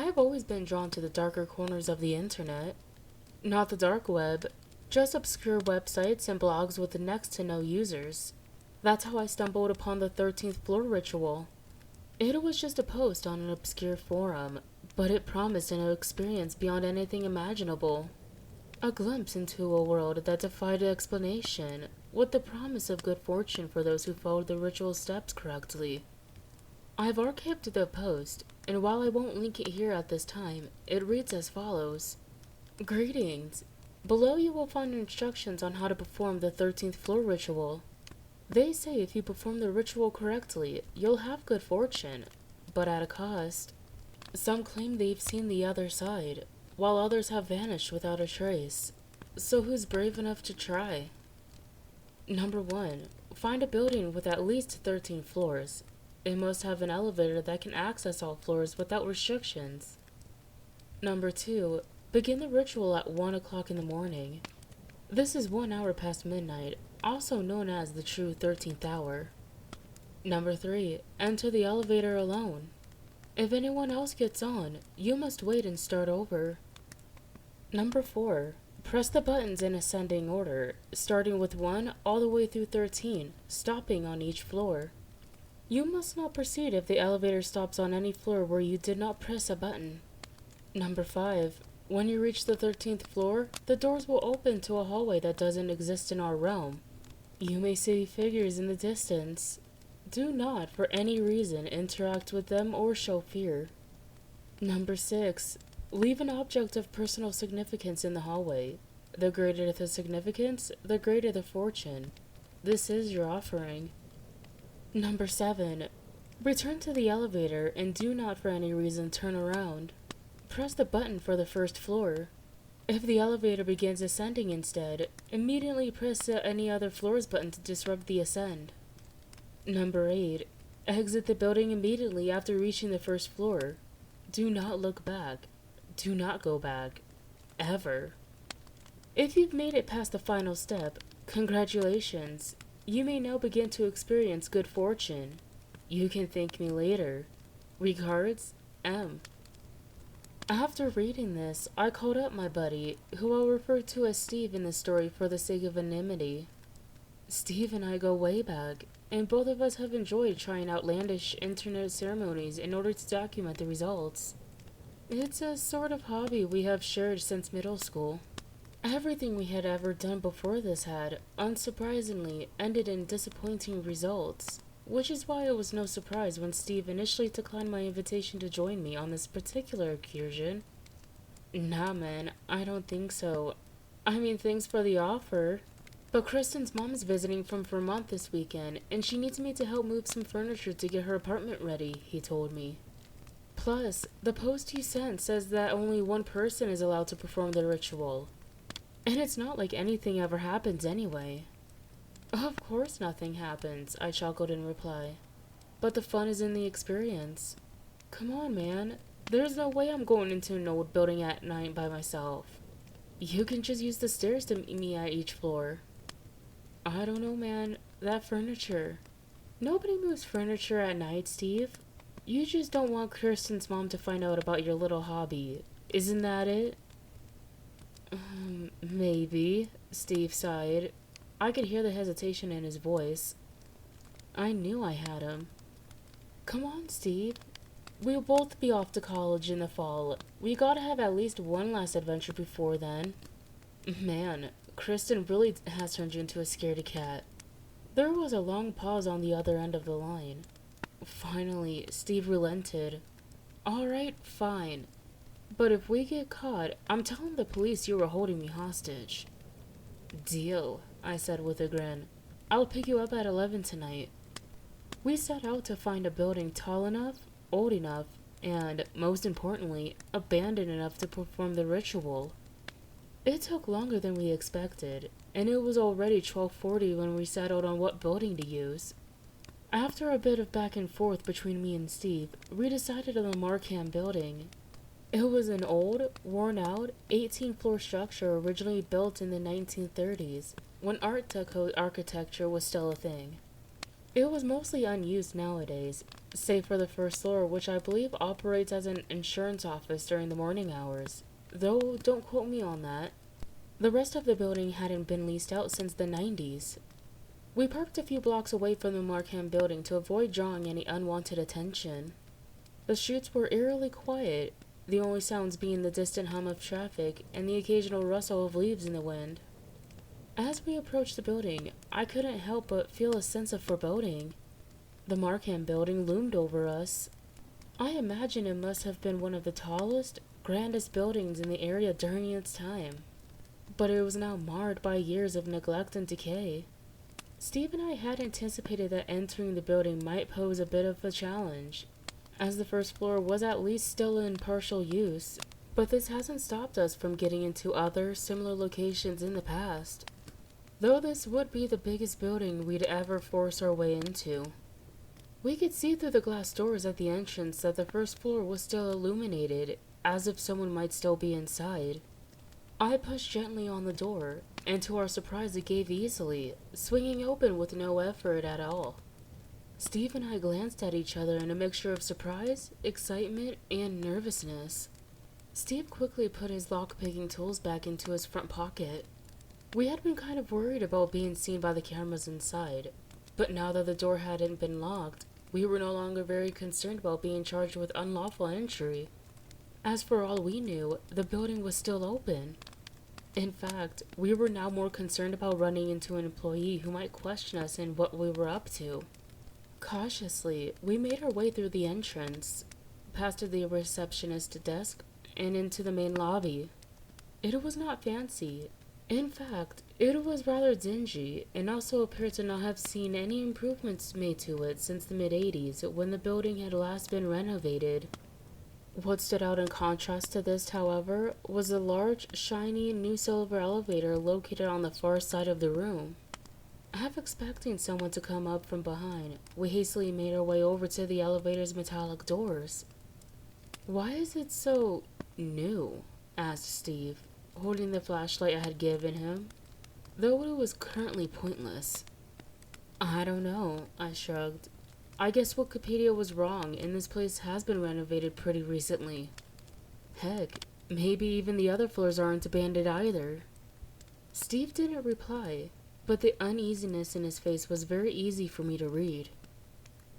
I have always been drawn to the darker corners of the internet. Not the dark web, just obscure websites and blogs with next to no users. That's how I stumbled upon the 13th floor ritual. It was just a post on an obscure forum, but it promised an experience beyond anything imaginable. A glimpse into a world that defied explanation, with the promise of good fortune for those who followed the ritual steps correctly. I've archived the post, and while I won't link it here at this time, it reads as follows. Greetings. Below you will find instructions on how to perform the 13th floor ritual. They say if you perform the ritual correctly, you'll have good fortune, but at a cost. Some claim they've seen the other side, while others have vanished without a trace. So who's brave enough to try? Number 1. Find a building with at least 13 floors. It must have an elevator that can access all floors without restrictions. Number 2. Begin the ritual at 1 o'clock in the morning. This is 1 hour past midnight, also known as the true 13th hour. Number 3. Enter the elevator alone. If anyone else gets on, you must wait and start over. Number 4. Press the buttons in ascending order, starting with 1 all the way through 13, stopping on each floor. You must not proceed if the elevator stops on any floor where you did not press a button. Number 5. When you reach the 13th floor, the doors will open to a hallway that doesn't exist in our realm. You may see figures in the distance. Do not, for any reason, interact with them or show fear. Number 6. Leave an object of personal significance in the hallway. The greater the significance, the greater the fortune. This is your offering. Number 7. Return to the elevator and do not for any reason turn around. Press the button for the first floor. If the elevator begins ascending instead, immediately press the any other floors button to disrupt the ascend. Number 8. Exit the building immediately after reaching the first floor. Do not look back. Do not go back. Ever. If you've made it past the final step, congratulations. You may now begin to experience good fortune. You can thank me later. Regards, M. After reading this, I called up my buddy, who I'll refer to as Steve in the story for the sake of anonymity. Steve and I go way back, and both of us have enjoyed trying outlandish internet ceremonies in order to document the results. It's a sort of hobby we have shared since middle school. Everything we had ever done before this had, unsurprisingly, ended in disappointing results, which is why it was no surprise when Steve initially declined my invitation to join me on this particular excursion. Nah man, I don't think so. I mean, thanks for the offer. But Kristen's mom's visiting from Vermont this weekend, and she needs me to help move some furniture to get her apartment ready, he told me. Plus, the post you sent says that only one person is allowed to perform the ritual. And it's not like anything ever happens anyway. Of course nothing happens, I chuckled in reply. But the fun is in the experience. Come on, man. There's no way I'm going into an old building at night by myself. You can just use the stairs to meet me at each floor. I don't know, man. That furniture. Nobody moves furniture at night, Steve. You just don't want Kirsten's mom to find out about your little hobby. Isn't that it? Maybe, Steve sighed. I could hear the hesitation in his voice. I knew I had him. Come on, Steve. We'll both be off to college in the fall. We gotta have at least one last adventure before then. Man, Kristen really has turned you into a scaredy cat. There was a long pause on the other end of the line. Finally, Steve relented. Alright, fine. But if we get caught, I'm telling the police you were holding me hostage. Deal, I said with a grin. I'll pick you up at 11 tonight. We set out to find a building tall enough, old enough, and, most importantly, abandoned enough to perform the ritual. It took longer than we expected, and it was already 12:40 when we settled on what building to use. After a bit of back and forth between me and Steve, we decided on the Markham building. It was an old, worn-out, 18-floor structure originally built in the 1930s, when Art Deco architecture was still a thing. It was mostly unused nowadays, save for the first floor, which I believe operates as an insurance office during the morning hours, though don't quote me on that. The rest of the building hadn't been leased out since the 90s. We parked a few blocks away from the Markham building to avoid drawing any unwanted attention. The streets were eerily quiet, the only sounds being the distant hum of traffic and the occasional rustle of leaves in the wind. As we approached the building, I couldn't help but feel a sense of foreboding. The Markham building loomed over us. I imagine it must have been one of the tallest, grandest buildings in the area during its time. But it was now marred by years of neglect and decay. Steve and I had anticipated that entering the building might pose a bit of a challenge, as the first floor was at least still in partial use, but this hasn't stopped us from getting into other similar locations in the past. Though this would be the biggest building we'd ever force our way into. We could see through the glass doors at the entrance that the first floor was still illuminated, as if someone might still be inside. I pushed gently on the door, and to our surprise it gave easily, swinging open with no effort at all. Steve and I glanced at each other in a mixture of surprise, excitement, and nervousness. Steve quickly put his lock-picking tools back into his front pocket. We had been kind of worried about being seen by the cameras inside, but now that the door hadn't been locked, we were no longer very concerned about being charged with unlawful entry. As for all we knew, the building was still open. In fact, we were now more concerned about running into an employee who might question us and what we were up to. Cautiously, we made our way through the entrance, past the receptionist's desk, and into the main lobby. It was not fancy. In fact, it was rather dingy, and also appeared to not have seen any improvements made to it since the mid-80s, when the building had last been renovated. What stood out in contrast to this, however, was a large, shiny, new silver elevator located on the far side of the room. Half expecting someone to come up from behind, we hastily made our way over to the elevator's metallic doors. "Why is it so new?" asked Steve, holding the flashlight I had given him, though it was currently pointless. "I don't know," I shrugged. "I guess Wikipedia was wrong, and this place has been renovated pretty recently. Heck, maybe even the other floors aren't abandoned either." Steve didn't reply, but the uneasiness in his face was very easy for me to read.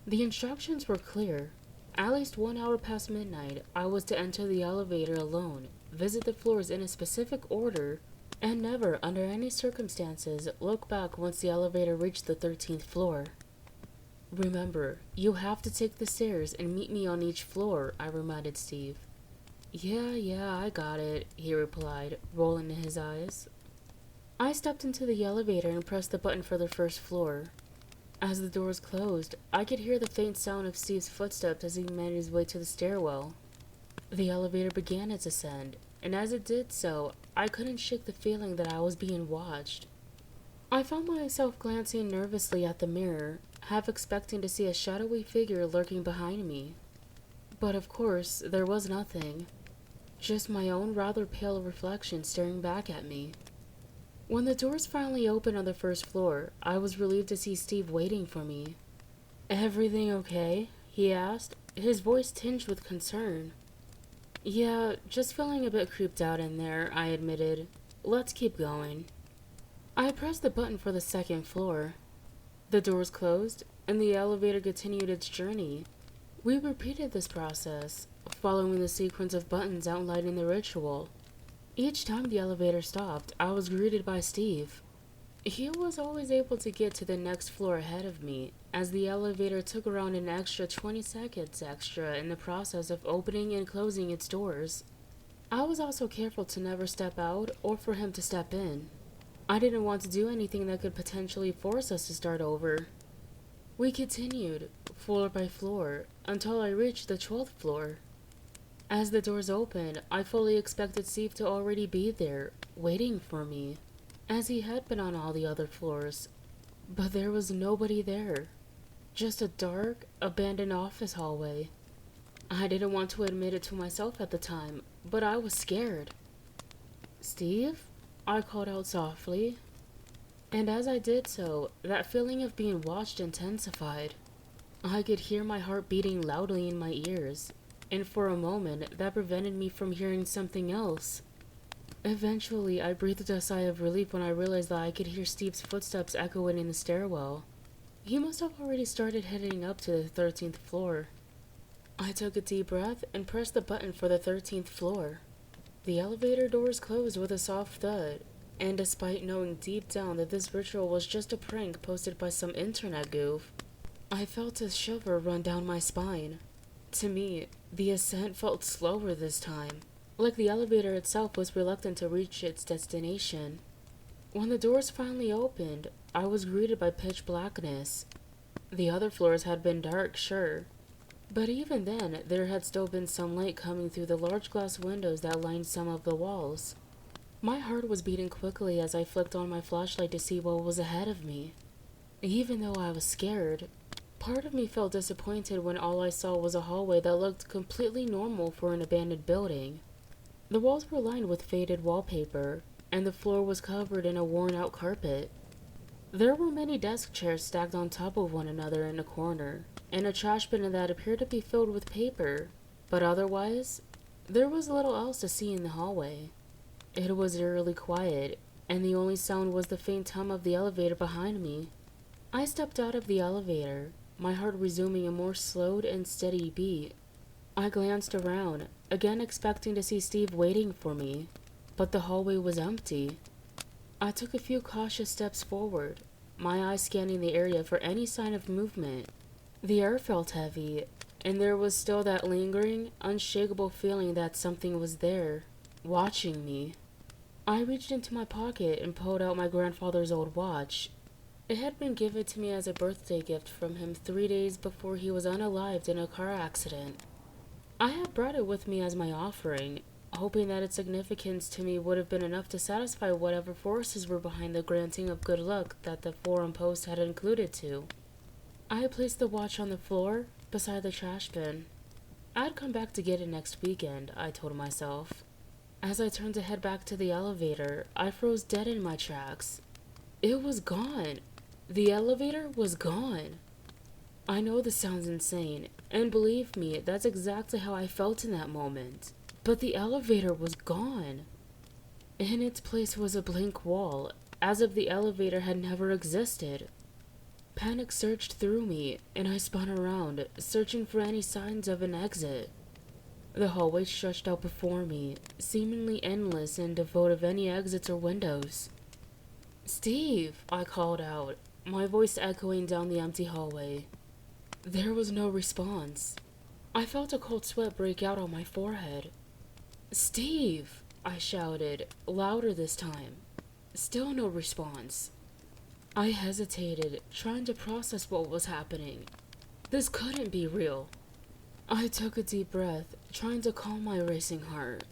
The instructions were clear. At least 1 hour past midnight, I was to enter the elevator alone, visit the floors in a specific order, and never, under any circumstances, look back once the elevator reached the 13th floor. "Remember, you have to take the stairs and meet me on each floor," I reminded Steve. Yeah, I got it," he replied, rolling his eyes. I stepped into the elevator and pressed the button for the first floor. As the doors closed, I could hear the faint sound of Steve's footsteps as he made his way to the stairwell. The elevator began its ascent, and as it did so, I couldn't shake the feeling that I was being watched. I found myself glancing nervously at the mirror, half expecting to see a shadowy figure lurking behind me. But of course, there was nothing. Just my own rather pale reflection staring back at me. When the doors finally opened on the first floor, I was relieved to see Steve waiting for me. "Everything okay?" he asked, his voice tinged with concern. "Yeah, just feeling a bit creeped out in there," I admitted. "Let's keep going." I pressed the button for the second floor. The doors closed, and the elevator continued its journey. We repeated this process, following the sequence of buttons outlining the ritual. Each time the elevator stopped, I was greeted by Steve. He was always able to get to the next floor ahead of me, as the elevator took around an extra 20 seconds extra in the process of opening and closing its doors. I was also careful to never step out or for him to step in. I didn't want to do anything that could potentially force us to start over. We continued, floor by floor, until I reached the 12th floor. As the doors opened, I fully expected Steve to already be there, waiting for me, as he had been on all the other floors. But there was nobody there. Just a dark, abandoned office hallway. I didn't want to admit it to myself at the time, but I was scared. "Steve?" I called out softly. And as I did so, that feeling of being watched intensified. I could hear my heart beating loudly in my ears, and for a moment that prevented me from hearing something else. Eventually, I breathed a sigh of relief when I realized that I could hear Steve's footsteps echoing in the stairwell. He must have already started heading up to the 13th floor. I took a deep breath and pressed the button for the 13th floor. The elevator doors closed with a soft thud, and despite knowing deep down that this ritual was just a prank posted by some internet goof, I felt a shiver run down my spine. To me, the ascent felt slower this time, like the elevator itself was reluctant to reach its destination. When the doors finally opened, I was greeted by pitch blackness. The other floors had been dark, sure, but even then, there had still been some light coming through the large glass windows that lined some of the walls. My heart was beating quickly as I flicked on my flashlight to see what was ahead of me. Even though I was scared, part of me felt disappointed when all I saw was a hallway that looked completely normal for an abandoned building. The walls were lined with faded wallpaper, and the floor was covered in a worn-out carpet. There were many desk chairs stacked on top of one another in a corner, and a trash bin that appeared to be filled with paper, but otherwise, there was little else to see in the hallway. It was eerily quiet, and the only sound was the faint hum of the elevator behind me. I stepped out of the elevator, my heart resuming a more slowed and steady beat. I glanced around, again expecting to see Steve waiting for me, but the hallway was empty. I took a few cautious steps forward, my eyes scanning the area for any sign of movement. The air felt heavy, and there was still that lingering, unshakable feeling that something was there, watching me. I reached into my pocket and pulled out my grandfather's old watch. It had been given to me as a birthday gift from him 3 days before he was unalived in a car accident. I had brought it with me as my offering, hoping that its significance to me would have been enough to satisfy whatever forces were behind the granting of good luck that the forum post had included to. I placed the watch on the floor, beside the trash bin. I'd come back to get it next weekend, I told myself. As I turned to head back to the elevator, I froze dead in my tracks. It was gone. The elevator was gone. I know this sounds insane, and believe me, that's exactly how I felt in that moment. But the elevator was gone. In its place was a blank wall, as if the elevator had never existed. Panic surged through me, and I spun around, searching for any signs of an exit. The hallway stretched out before me, seemingly endless and devoid of any exits or windows. "Steve!" I called out, my voice echoing down the empty hallway. There was no response. I felt a cold sweat break out on my forehead. "Steve!" I shouted, louder this time. Still no response. I hesitated, trying to process what was happening. This couldn't be real. I took a deep breath, trying to calm my racing heart.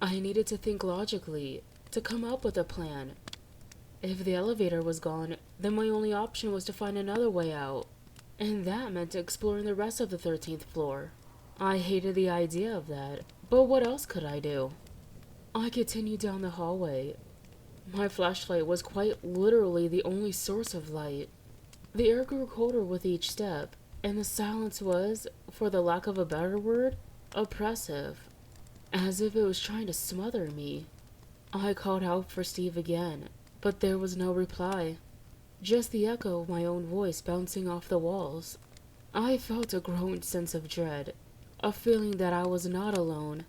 I needed to think logically, to come up with a plan. If the elevator was gone, then my only option was to find another way out, and that meant exploring the rest of the 13th floor. I hated the idea of that, but what else could I do? I continued down the hallway. My flashlight was quite literally the only source of light. The air grew colder with each step, and the silence was, for the lack of a better word, oppressive, as if it was trying to smother me. I called out for Steve again, but there was no reply, just the echo of my own voice bouncing off the walls. I felt a growing sense of dread, a feeling that I was not alone.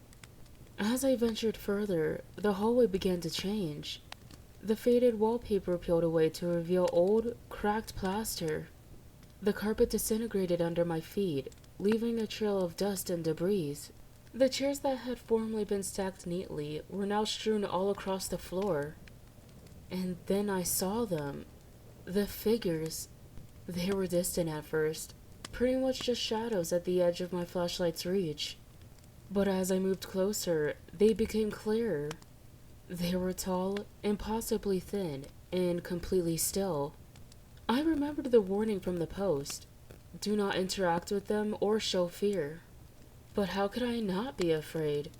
As I ventured further, the hallway began to change. The faded wallpaper peeled away to reveal old, cracked plaster. The carpet disintegrated under my feet, leaving a trail of dust and debris. The chairs that had formerly been stacked neatly were now strewn all across the floor. And then I saw them. The figures. They were distant at first, pretty much just shadows at the edge of my flashlight's reach. But as I moved closer, they became clearer. They were tall, impossibly thin, and completely still. I remembered the warning from the post. Do not interact with them or show fear. But how could I not be afraid?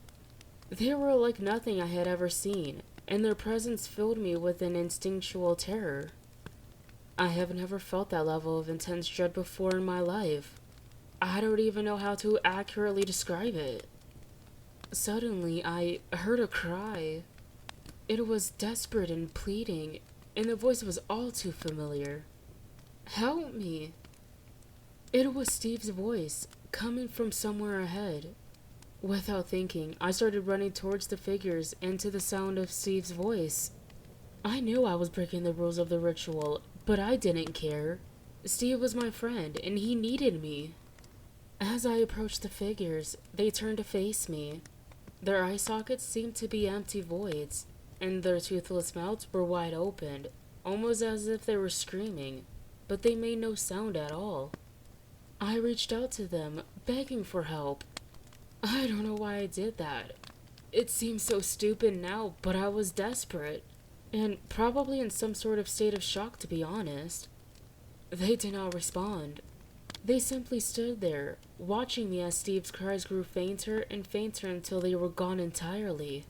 They were like nothing I had ever seen, and their presence filled me with an instinctual terror. I have never felt that level of intense dread before in my life. I don't even know how to accurately describe it. Suddenly, I heard a cry. It was desperate and pleading, and the voice was all too familiar. Help me! It was Steve's voice, coming from somewhere ahead. Without thinking, I started running towards the figures and to the sound of Steve's voice. I knew I was breaking the rules of the ritual, but I didn't care. Steve was my friend, and he needed me. As I approached the figures, they turned to face me. Their eye sockets seemed to be empty voids, and their toothless mouths were wide open, almost as if they were screaming, but they made no sound at all. I reached out to them, begging for help. I don't know why I did that. It seems so stupid now, but I was desperate, and probably in some sort of state of shock, to be honest. They did not respond. They simply stood there, watching me as Steve's cries grew fainter and fainter until they were gone entirely.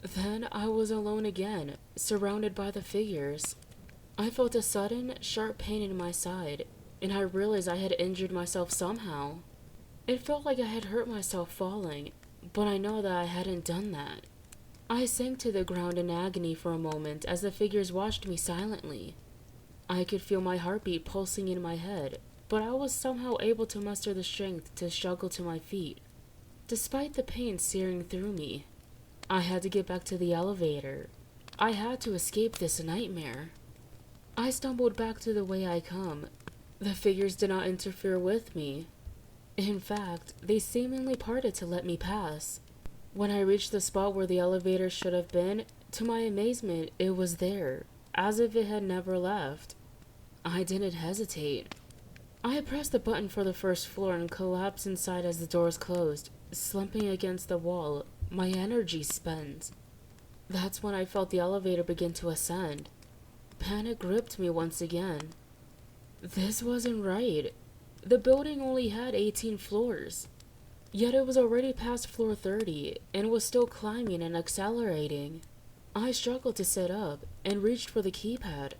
Then I was alone again, surrounded by the figures. I felt a sudden, sharp pain in my side, and I realized I had injured myself somehow. It felt like I had hurt myself falling, but I know that I hadn't done that. I sank to the ground in agony for a moment as the figures watched me silently. I could feel my heartbeat pulsing in my head, but I was somehow able to muster the strength to struggle to my feet. Despite the pain searing through me, I had to get back to the elevator. I had to escape this nightmare. I stumbled back to the way I come. The figures did not interfere with me. In fact, they seemingly parted to let me pass. When I reached the spot where the elevator should have been, to my amazement, it was there, as if it had never left. I didn't hesitate. I pressed the button for the first floor and collapsed inside as the doors closed, slumping against the wall, my energy spent. That's when I felt the elevator begin to ascend. Panic gripped me once again. This wasn't right. The building only had 18 floors. Yet it was already past floor 30 and was still climbing and accelerating. I struggled to sit up and reached for the keypad.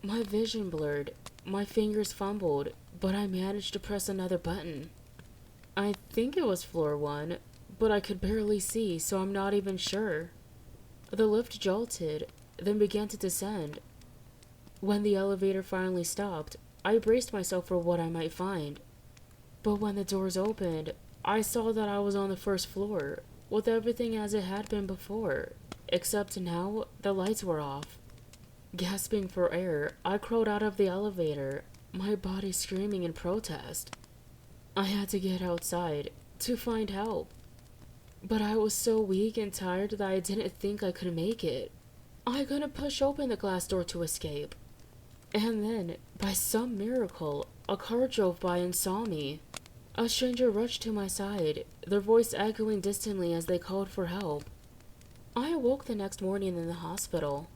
My vision blurred, my fingers fumbled, but I managed to press another button. I think it was floor 1, but I could barely see, so I'm not even sure. The lift jolted, then began to descend. When the elevator finally stopped, I braced myself for what I might find. But when the doors opened, I saw that I was on the first floor, with everything as it had been before, except now the lights were off. Gasping for air, I crawled out of the elevator, my body screaming in protest. I had to get outside, to find help. But I was so weak and tired that I didn't think I could make it. I couldn't push open the glass door to escape. And then, by some miracle, a car drove by and saw me. A stranger rushed to my side, their voice echoing distantly as they called for help. I awoke the next morning in the hospital,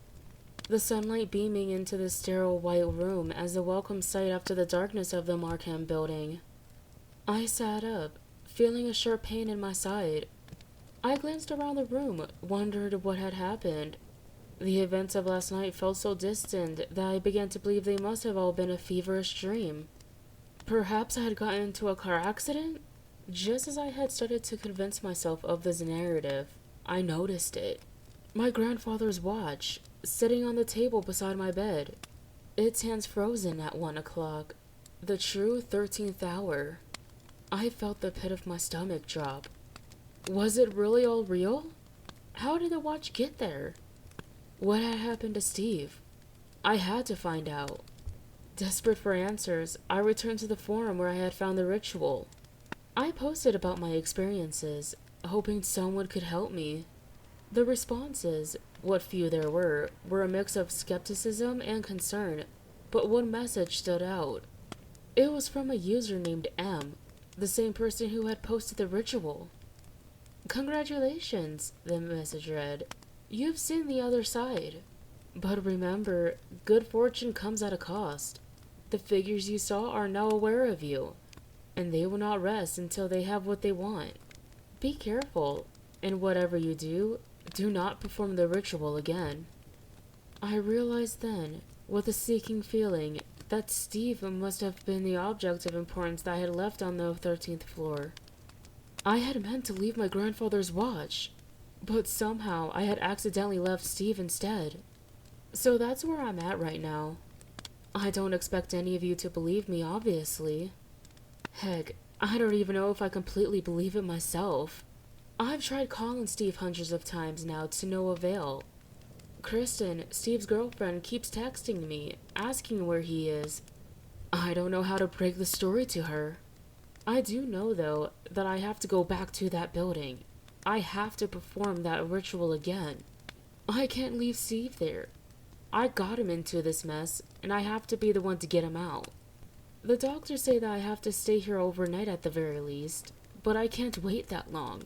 the sunlight beaming into the sterile white room as a welcome sight after the darkness of the Markham building. I sat up, feeling a sharp pain in my side. I glanced around the room, wondered what had happened. The events of last night felt so distant that I began to believe they must have all been a feverish dream. Perhaps I had gotten into a car accident? Just as I had started to convince myself of this narrative, I noticed it. My grandfather's watch, sitting on the table beside my bed. Its hands frozen at 1 o'clock, the true 13th hour. I felt the pit of my stomach drop. Was it really all real? How did the watch get there? What had happened to Steve? I had to find out. Desperate for answers, I returned to the forum where I had found the ritual. I posted about my experiences, hoping someone could help me. The responses, what few there were a mix of skepticism and concern, but one message stood out. It was from a user named M, the same person who had posted the ritual. "Congratulations," the message read. "You've seen the other side. But remember, good fortune comes at a cost. The figures you saw are now aware of you, and they will not rest until they have what they want. Be careful, and whatever you do, do not perform the ritual again." I realized then with a sinking feeling that Steve must have been the object of importance that I had left on the 13th floor. I had meant to leave my grandfather's watch, but somehow I had accidentally left Steve instead. So that's where I'm at right now. I don't expect any of you to believe me, obviously. Heck, I don't even know if I completely believe it myself. I've tried calling Steve hundreds of times now to no avail. Kristen, Steve's girlfriend, keeps texting me, asking where he is. I don't know how to break the story to her. I do know, though, that I have to go back to that building. I have to perform that ritual again. I can't leave Steve there. I got him into this mess, and I have to be the one to get him out. The doctors say that I have to stay here overnight at the very least, but I can't wait that long.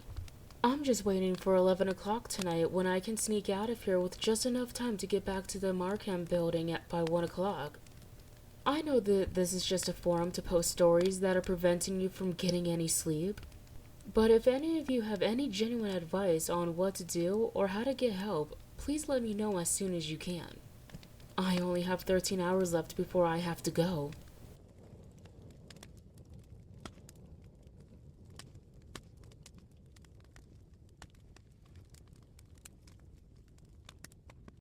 I'm just waiting for 11 o'clock tonight when I can sneak out of here with just enough time to get back to the Markham building by 1 o'clock. I know that this is just a forum to post stories that are preventing you from getting any sleep, but if any of you have any genuine advice on what to do or how to get help, please let me know as soon as you can. I only have 13 hours left before I have to go.